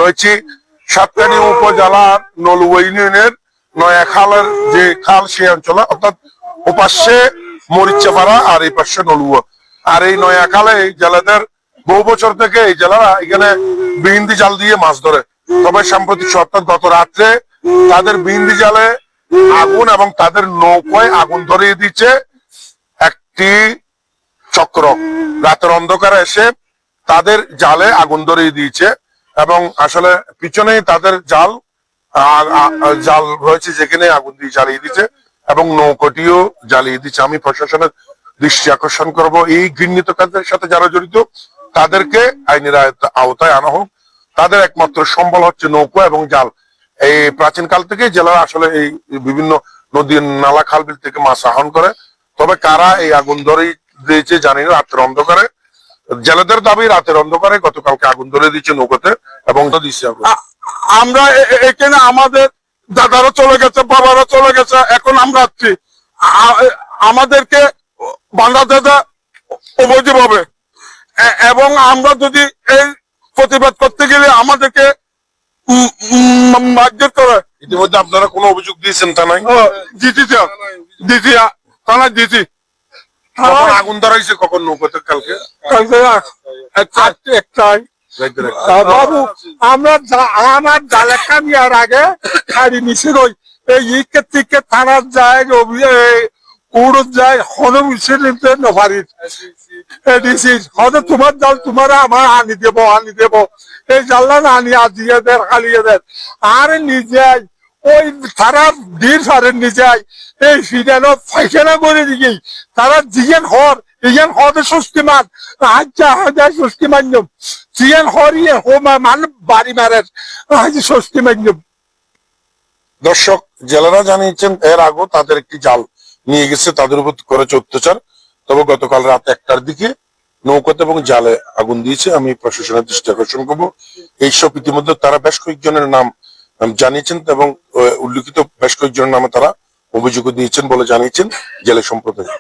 রয়েছি সাতকানি উপজেলার নলুয়া ইউনিয়নের নয়াখালের যে খাল সেই অঞ্চলে, অর্থাৎ ওপাশে মরিচাপাড়া আর এই পাশে নলুয়া। আর এই নয়াখালে এই জেলেদের বহু বছর থেকে এই জেলারা এখানে বিহিন্দি জাল দিয়ে মাছ ধরে। তবে সাম্প্রতিক অর্থাৎ গত রাত্রে তাদের বিহিন্দি জালে আগুন এবং তাদের নৌকায় আগুন ধরিয়ে দিচ্ছে একটি চক্র। রাতের অন্ধকারে এসে তাদের জালে আগুন ধরিয়ে দিয়েছে এবং আসলে পিছনেই তাদের জাল রয়েছে, যেখানে আগুন দিয়ে জ্বালিয়ে দিচ্ছে এবং নৌকাটিও জ্বালিয়ে দিচ্ছে। আমি প্রশাসনের দৃষ্টি আকর্ষণ করব, এই ঘৃণিত কাজের সাথে যারা জড়িত তাদেরকে আইনের আওতায় আনা হোক। তাদের একমাত্র সম্বল হচ্ছে নৌকা এবং জাল। এই প্রাচীন কাল থেকে জেলারা আসলে এই বিভিন্ন নদী নালা খাল বিল থেকে মাছ আহরণ করে। তবে কারা এই আগুন ধরে দিয়েছে জানি না। রাতের অন্ধকারে, জেলেদের দাবি রাতের অন্ধকারে গতকালকে আগুন ধরে দিচ্ছে নৌকাতে এবং দিচ্ছে। আমরা এখানে আমাদের দাদারা চলে গেছে, বাবারা চলে গেছে, এখন আমরা আছি। আমাদেরকে বান্ধা দাদা অবৈধ হবে এবং আমরা যদি এই প্রতিবাদ করতে গেলে আমাদেরকে মারধর করে। ইতিমধ্যে আপনারা কোনো অভিযোগ দিয়েছেন থানায়? দিছি থানায় দিছি। আগুন ধরাইছে কখন নৌকাতে? কালকে একটাই। বাবু আমরা আমার জালে কামিয়ার আগে খাড়ি নিচে রই এই ইকের থেকে থানার যায়, উড়ত যায়, হন মিশে নিতে নভারির হয়তো তোমার জাল তোমার আমার আনি দেব এই জাল্লা না আনি আজিয়ে দেন খালিয়ে দেন। আর নিজে ওই তারা বীর সারের নিজে এই ফিডানো ফাইখানা করে দিকে তারা জিয়ান হর ইয়ান হদে স্বস্তিমান আচ্ছা হাজার স্বস্তি মান্যম জিয়ান হরিয়ে হোমা মান বাড়ি মারের আজ স্বস্তি মান্যম। দর্শক, জেলেরা জানিয়েছেন এর আগেও তাদের একটি জাল নিয়ে গেছে, তাদের উপর করেছে অত্যাচার। তবে গতকাল রাত 1টার দিকে নৌকাতে এবং জালে আগুন দিয়েছে। আমি প্রশাসনের দৃষ্টি আকর্ষণ করবো। এইসব ইতিমধ্যে তারা বেশ কয়েকজনের নাম জানিয়েছেন এবং উল্লিখিত বেশ কয়েকজনের নামে তারা অভিযোগ দিয়েছেন বলে জানিয়েছেন জেলে সম্প্রদায়।